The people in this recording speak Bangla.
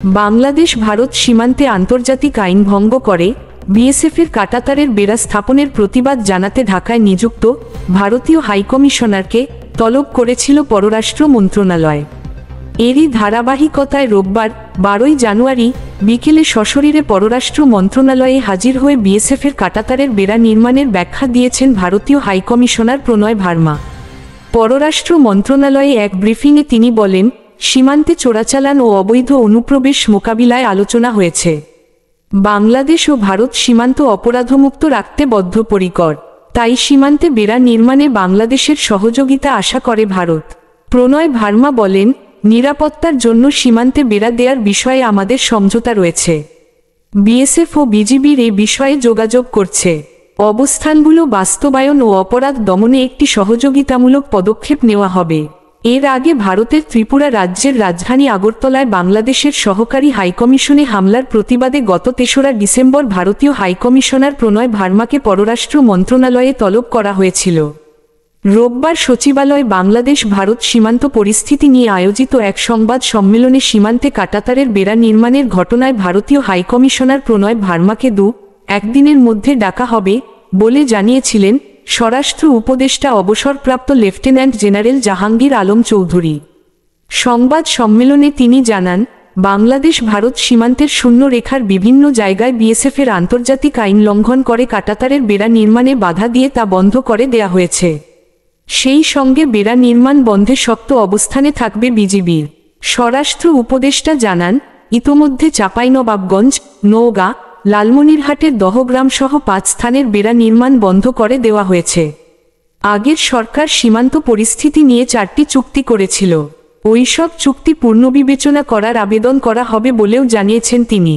বাংলাদেশ ভারত সীমান্তে আন্তর্জাতিক আইন ভঙ্গ করে বিএসএফের কাঁটাতারের বেড়া স্থাপনের প্রতিবাদ জানাতে ঢাকায় নিযুক্ত ভারতীয় হাইকমিশনারকে তলব করেছিল পররাষ্ট্র মন্ত্রণালয়। এরই ধারাবাহিকতায় রোববার 12 জানুয়ারি বিকেলে সশরীরে পররাষ্ট্র মন্ত্রণালয়ে হাজির হয়ে বিএসএফের কাঁটাতারের বেড়া নির্মাণের ব্যাখ্যা দিয়েছেন ভারতীয় হাইকমিশনার প্রণয় ভার্মা। পররাষ্ট্র মন্ত্রণালয়ে এক ব্রিফিংয়ে তিনি বলেন, সীমান্তে চোরাচালান ও অবৈধ অনুপ্রবেশ মোকাবিলায় আলোচনা হয়েছে। বাংলাদেশ ও ভারত সীমান্ত অপরাধমুক্ত রাখতে বদ্ধপরিকর, তাই সীমান্তে বেড়া নির্মাণে বাংলাদেশের সহযোগিতা আশা করে ভারত। প্রণয় ভার্মা বলেন, নিরাপত্তার জন্য সীমান্তে বেড়া দেওয়ার বিষয়ে আমাদের সমঝোতা রয়েছে। বিএসএফ ও বিজিবির এ বিষয়ে যোগাযোগ করছে। অবস্থানগুলো বাস্তবায়ন ও অপরাধ দমনে একটি সহযোগিতামূলক পদক্ষেপ নেওয়া হবে। এর আগে ভারতের ত্রিপুরা রাজ্যের রাজধানী আগরতলায় বাংলাদেশের সহকারী হাইকমিশনে হামলার প্রতিবাদে গত ৩রা ডিসেম্বর ভারতীয় হাইকমিশনার প্রণয় ভার্মাকে পররাষ্ট্র মন্ত্রণালয়ে তলব করা হয়েছিল। রোববার সচিবালয়ে বাংলাদেশ ভারত সীমান্ত পরিস্থিতি নিয়ে আয়োজিত এক সংবাদ সম্মেলনে সীমান্তে কাঁটাতারের বেড়া নির্মাণের ঘটনায় ভারতীয় হাইকমিশনার প্রণয় ভার্মাকে ২-১ দিনের মধ্যে ডাকা হবে বলে জানিয়েছিলেন স্বরাষ্ট্র উপদেষ্টা অবসরপ্রাপ্ত লেফটেন্যান্ট জেনারেল জাহাঙ্গীর আলম চৌধুরী। সংবাদ সম্মেলনে তিনি জানান, বাংলাদেশ ভারত সীমান্তের শূন্য রেখার বিভিন্ন জায়গায় বিএসএফের আন্তর্জাতিক আইন লঙ্ঘন করে কাঁটাতারের বেড়া নির্মাণে বাধা দিয়ে তা বন্ধ করে দেয়া হয়েছে। সেই সঙ্গে বেড়া নির্মাণ বন্ধে শক্ত অবস্থানে থাকবে বিজিবির। স্বরাষ্ট্র উপদেষ্টা জানান, ইতোমধ্যে চাঁপাইনবাবগঞ্জ, নওগাঁ, লালমনিরহাটের দহগ্রাম সহ 5 স্থানের বেড়া নির্মাণ বন্ধ করে দেওয়া হয়েছে। আগের সরকার সীমান্ত পরিস্থিতি নিয়ে 4টি চুক্তি করেছিল। ওইসব চুক্তি পুনর্বিবেচনা করার আবেদন করা হবে বলেও জানিয়েছেন তিনি।